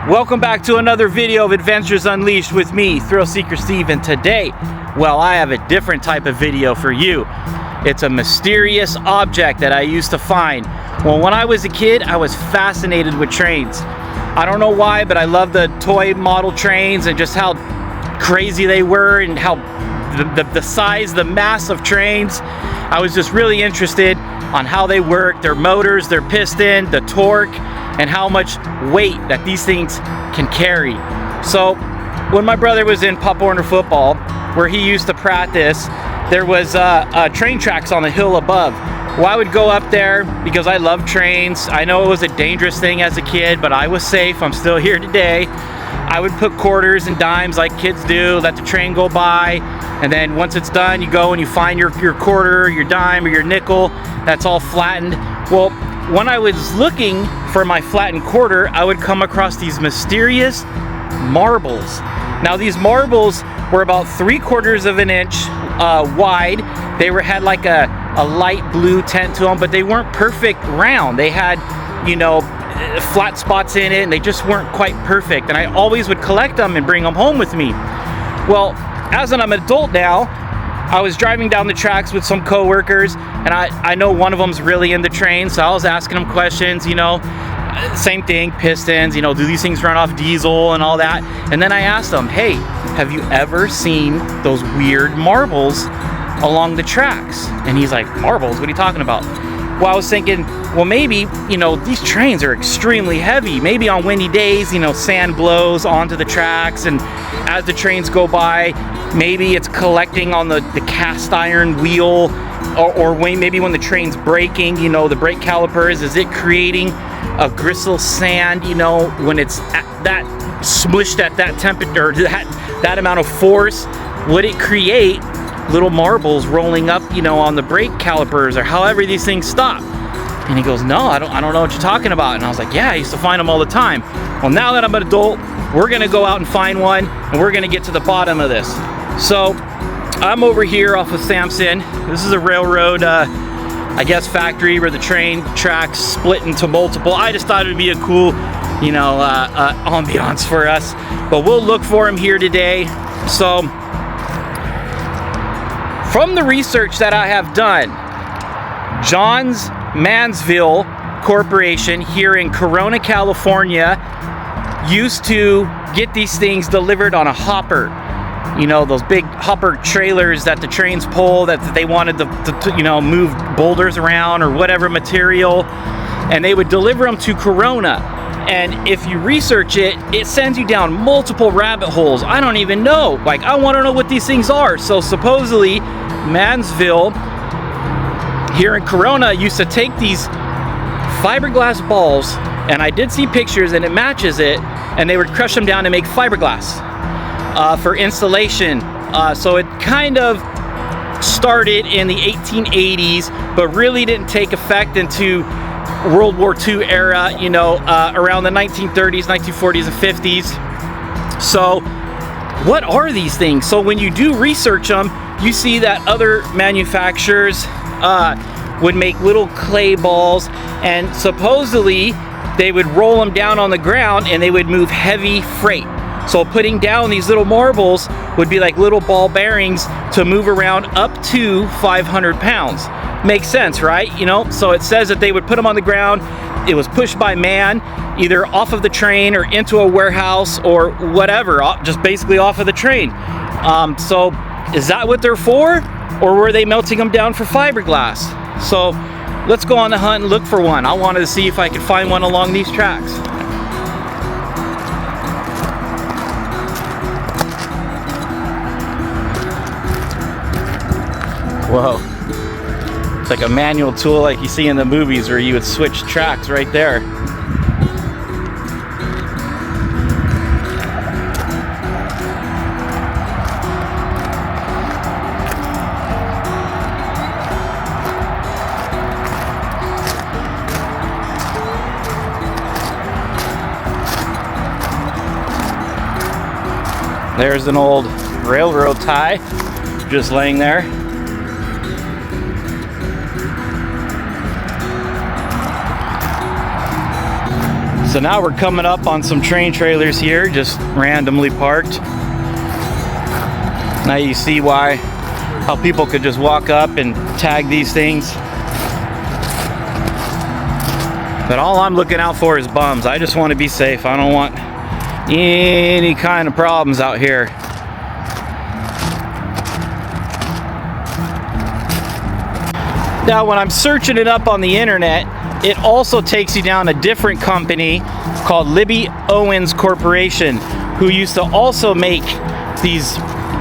Welcome back to another video of Adventures Unleashed with me, Thrill Seeker Steve, and today, well, I have a different type of video for you. It's a mysterious object that I used to find. Well, when I was a kid, I was fascinated with trains. I don't know why, but I love the toy model trains and just how crazy they were and how the size, the mass of trains. I was just really interested on how they work, their motors, their piston, the torque, and how much weight that these things can carry. So when my brother was in Pop Warner football, where he used to practice, there was train tracks on the hill above. Well, I would go up there because I love trains. I know it was a dangerous thing as a kid, but I was safe. I'm still here today. I would put quarters and dimes like kids do, let the train go by, and then once it's done, you go and you find your quarter, your dime, or your nickel that's all flattened. Well, when I was looking for my flattened quarter, I would come across these mysterious marbles. Now, these marbles were about 3/4 of an inch wide. They had like a light blue tint to them, but they weren't perfect round. They had, you know, flat spots in it, and they just weren't quite perfect. And I always would collect them and bring them home with me. Well, as I'm an adult now, I was driving down the tracks with some coworkers, and I know one of them's really into trains, so I was asking them questions, you know, same thing, pistons, you know, do these things run off diesel and all that? And then I asked them, hey, have you ever seen those weird marbles along the tracks? And he's like, marbles? What are you talking about? Well, I was thinking, well, maybe, you know, these trains are extremely heavy. Maybe on windy days, you know, sand blows onto the tracks, and as the trains go by, maybe it's collecting on the cast iron wheel, or maybe when the train's braking, you know, the brake calipers, is it creating a gristle sand, you know, when it's at that smushed at that temperature, that amount of force, would it create little marbles rolling up, you know, on the brake calipers or however these things stop? And he goes, no, I don't know what you're talking about. And I was like, yeah, I used to find them all the time. Well, now that I'm an adult, we're gonna go out and find one, and we're gonna get to the bottom of this. So I'm over here off of Sampson. This is a railroad, I guess, factory where the train tracks split into multiple. I just thought it would be a cool, you know, ambiance for us. But we'll look for him here today. So from the research that I have done, John's Mansville Corporation here in Corona, California, used to get these things delivered on a hopper. You know, those big hopper trailers that the trains pull, that they wanted to you know, move boulders around or whatever material, and they would deliver them to Corona. And if you research it, it sends you down multiple rabbit holes. I don't even know. Like, I want to know what these things are. So supposedly, Mansville here in Corona used to take these fiberglass balls, and I did see pictures and it matches it, and they would crush them down to make fiberglass for installation. So it kind of started in the 1880s, but really didn't take effect into World War II era, you know, around the 1930s, 1940s, and 50s. So what are these things? So when you do research them, you see that other manufacturers would make little clay balls, and supposedly they would roll them down on the ground and they would move heavy freight. So putting down these little marbles would be like little ball bearings to move around up to 500 pounds. Makes sense, right? You know, so it says that they would put them on the ground. It was pushed by man, either off of the train or into a warehouse or whatever, just basically off of the train. So is that what they're for? Or were they melting them down for fiberglass? So let's go on the hunt and look for one. I wanted to see if I could find one along these tracks. Whoa. It's like a manual tool like you see in the movies where you would switch tracks right there. There's an old railroad tie just laying there. So now we're coming up on some train trailers here, just randomly parked. Now you see how people could just walk up and tag these things. But all I'm looking out for is bums. I just want to be safe. I don't want any kind of problems out here. Now when I'm searching it up on the internet, it also takes you down a different company called Libby Owens Corporation, who used to also make these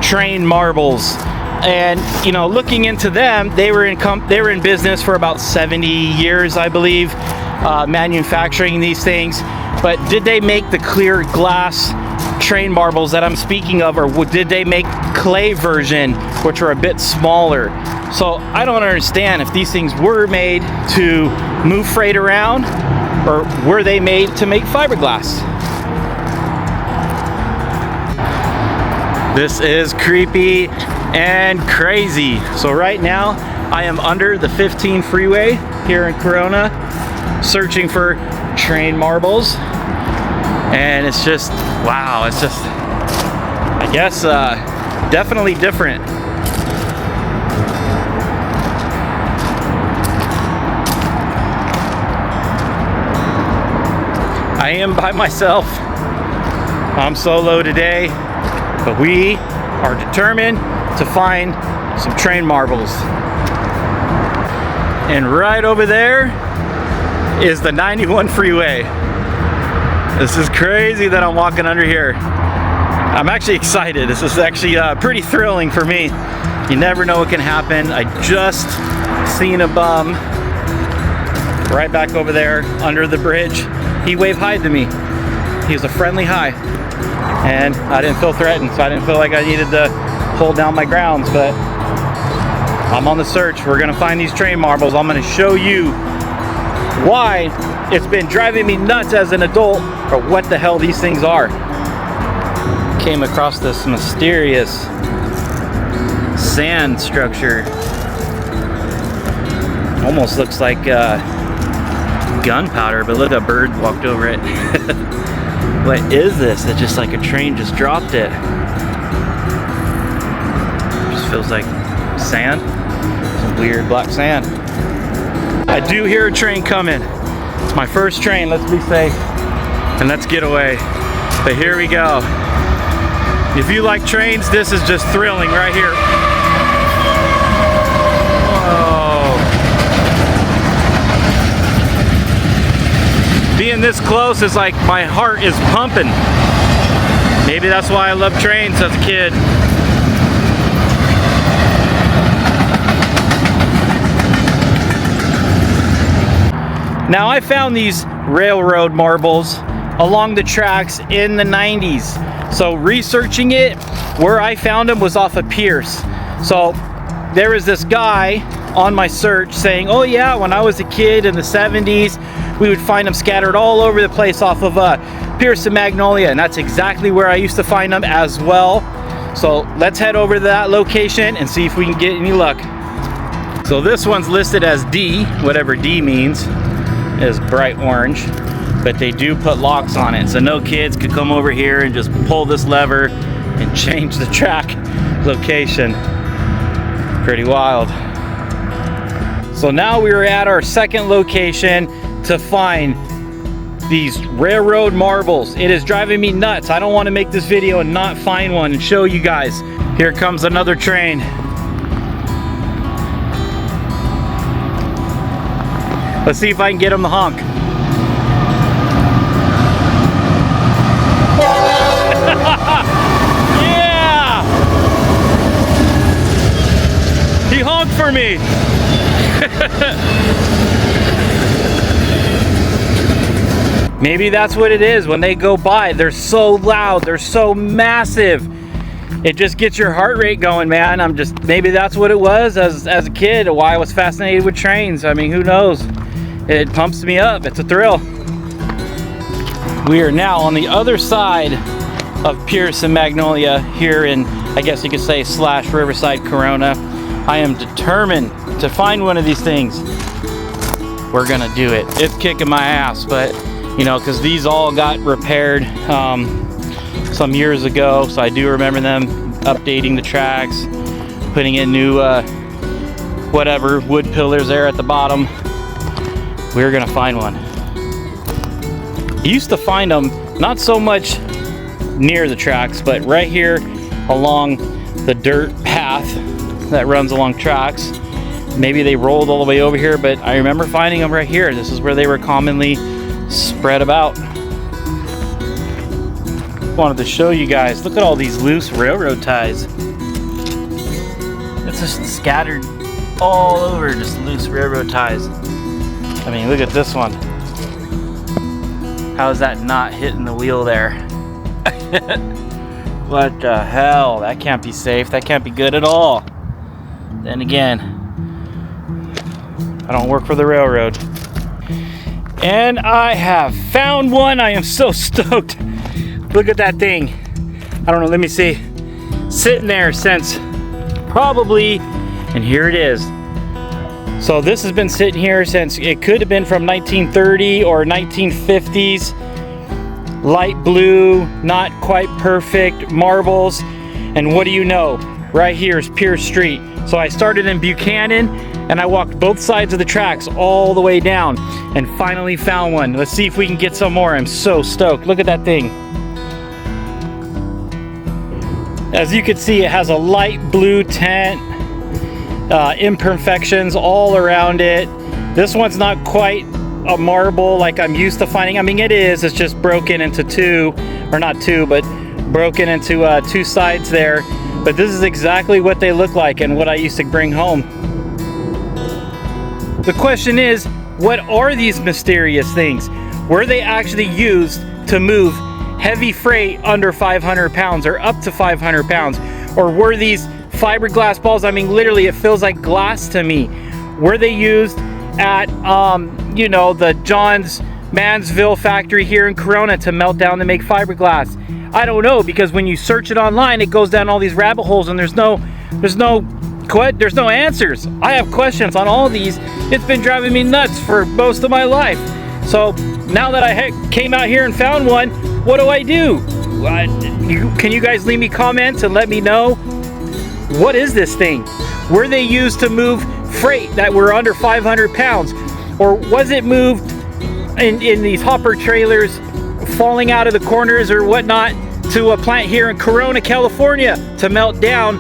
train marbles. And you know, looking into them, they were in business for about 70 years, I believe, manufacturing these things. But did they make the clear glass train marbles that I'm speaking of, or did they make clay version, which are a bit smaller? So I don't understand if these things were made to move freight around, or were they made to make fiberglass? This is creepy and crazy. So right now I am under the 15 freeway here in Corona, searching for train marbles, and it's just, wow, it's just, I guess, definitely different. I am by myself. I'm solo today, but we are determined to find some train marbles. And right over there is the 91 freeway. This is crazy that I'm walking under here. I'm actually excited. This is actually pretty thrilling for me. You never know what can happen. I just seen a bum right back over there under the bridge. He waved hi to me. He was a friendly hi. And I didn't feel threatened, so I didn't feel like I needed to hold down my grounds, but I'm on the search. We're gonna find these train marbles. I'm gonna show you why it's been driving me nuts as an adult, or what the hell these things are. Came across this mysterious sand structure. Almost looks like gunpowder, but look, a bird walked over it. What is this? It's just like a train just dropped it. Just feels like sand. Some weird black sand. I do hear a train coming. It's my first train. Let's be safe and let's get away. But here we go. If you like trains, this is just thrilling right here. Being this close is like my heart is pumping. Maybe that's why I loved trains as a kid. Now I found these railroad marbles along the tracks in the 90s. So researching it, where I found them was off of Pierce. So there was this guy on my search saying, oh yeah, when I was a kid in the 70s, we would find them scattered all over the place off of Pierce and Magnolia, and that's exactly where I used to find them as well. So let's head over to that location and see if we can get any luck. So this one's listed as D, whatever D means, is bright orange, but they do put locks on it, so no kids could come over here and just pull this lever and change the track location. Pretty wild. So now we are at our second location to find these railroad marbles. It is driving me nuts. I don't want to make this video and not find one and show you guys. Here comes another train. Let's see if I can get him to honk. Yeah! He honked for me. Maybe that's what it is. When they go by, they're so loud, they're so massive. It just gets your heart rate going, man. Maybe that's what it was as a kid, why I was fascinated with trains. I mean, who knows? It pumps me up. It's a thrill. We are now on the other side of Pierce and Magnolia here in, I guess you could say, / Riverside, Corona. I am determined to find one of these things. We're gonna do it. It's kicking my ass, but You know, because these all got repaired some years ago, so I do remember them updating the tracks, putting in new whatever wood pillars there at the bottom. We're gonna find one. You used to find them not so much near the tracks, but right here along the dirt path that runs along tracks. Maybe they rolled all the way over here, but I remember finding them right here. This is where they were commonly spread about. Wanted to show you guys, look at all these loose railroad ties. It's just scattered all over, just loose railroad ties. I mean, look at this one. How is that not hitting the wheel there? What the hell? That can't be safe. That can't be good at all. Then again, I don't work for the railroad. And I have found one. I am so stoked. Look at that thing. I don't know, let me see. Sitting there since probably, and here it is. So this has been sitting here since, it could have been from 1930 or 1950s. Light blue, not quite perfect marbles. And what do you know? Right here is Pierce Street. So I started in Buchanan and I walked both sides of the tracks all the way down and finally found one. Let's see if we can get some more. I'm so stoked. Look at that thing. As you can see, it has a light blue tint, imperfections all around it. This one's not quite a marble like I'm used to finding. I mean, it is, it's just broken into two, or not two, but broken into two sides there. But this is exactly what they look like and what I used to bring home. The question is, what are these mysterious things? Were they actually used to move heavy freight under 500 pounds or up to 500 pounds? Or were these fiberglass balls? I mean, literally, it feels like glass to me. Were they used at, you know, the John's Mansville factory here in Corona to melt down to make fiberglass? I don't know, because when you search it online, it goes down all these rabbit holes and there's no answers. I have questions on all these. It's been driving me nuts for most of my life. So now that I came out here and found one, what do I do? Can you guys leave me comments and let me know, what is this thing? Were they used to move freight that were under 500 pounds? Or was it moved in these hopper trailers falling out of the corners or whatnot to a plant here in Corona, California to melt down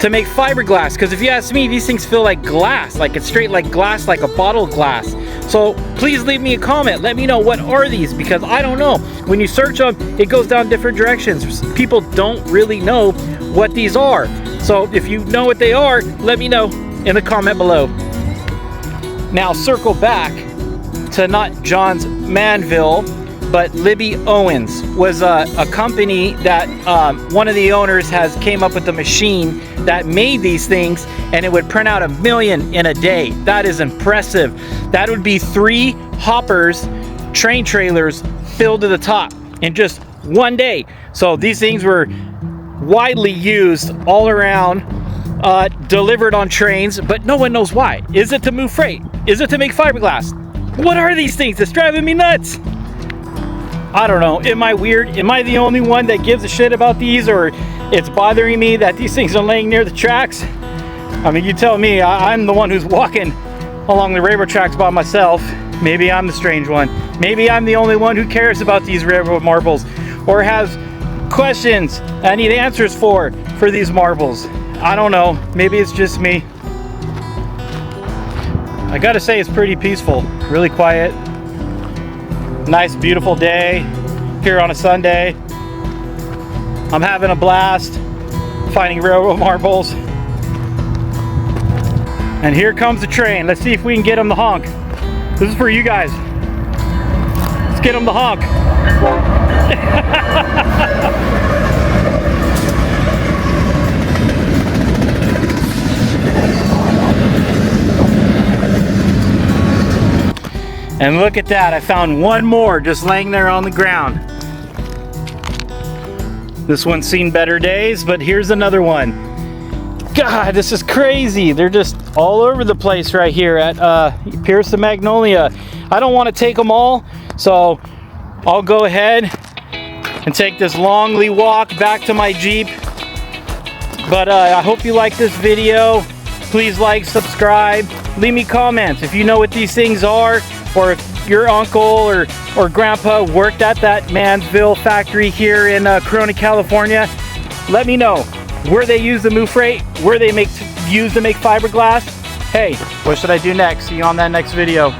to make fiberglass? Because if you ask me, these things feel like glass, like it's straight like glass, like a bottle glass. So please leave me a comment. Let me know, what are these? Because I don't know. When you search them, it goes down different directions. People don't really know what these are. So if you know what they are, let me know in the comment below. Now circle back to not John's Manville, but Libby Owens was a company that one of the owners came up with a machine that made these things, and it would print out 1 million in a day. That is impressive. That would be 3 hoppers, train trailers filled to the top in just one day. So these things were widely used all around, delivered on trains, but no one knows why. Is it to move freight? Is it to make fiberglass? What are these things? It's driving me nuts. I don't know. Am I weird? Am I the only one that gives a shit about these, or it's bothering me that these things are laying near the tracks? I mean, you tell me. I'm the one who's walking along the railroad tracks by myself. Maybe I'm the strange one. Maybe I'm the only one who cares about these railroad marbles or has questions I need answers for these marbles. I don't know. Maybe it's just me. I gotta say, it's pretty peaceful, really quiet. Nice, beautiful day here on a Sunday. I'm having a blast finding railroad marbles. And here comes the train. Let's see if we can get them to honk. This is for you guys. Let's get them to honk. And look at that, I found one more just laying there on the ground. This one's seen better days, but here's another one. God, this is crazy. They're just all over the place right here at Pierce and Magnolia. I don't want to take them all, so I'll go ahead and take this longly walk back to my Jeep. But I hope you like this video. Please like, subscribe, leave me comments if you know what these things are, or if your uncle or grandpa worked at that Mansville factory here in Corona, California. Let me know where they use the move freight, where they use to make fiberglass. Hey, what should I do next? See you on that next video.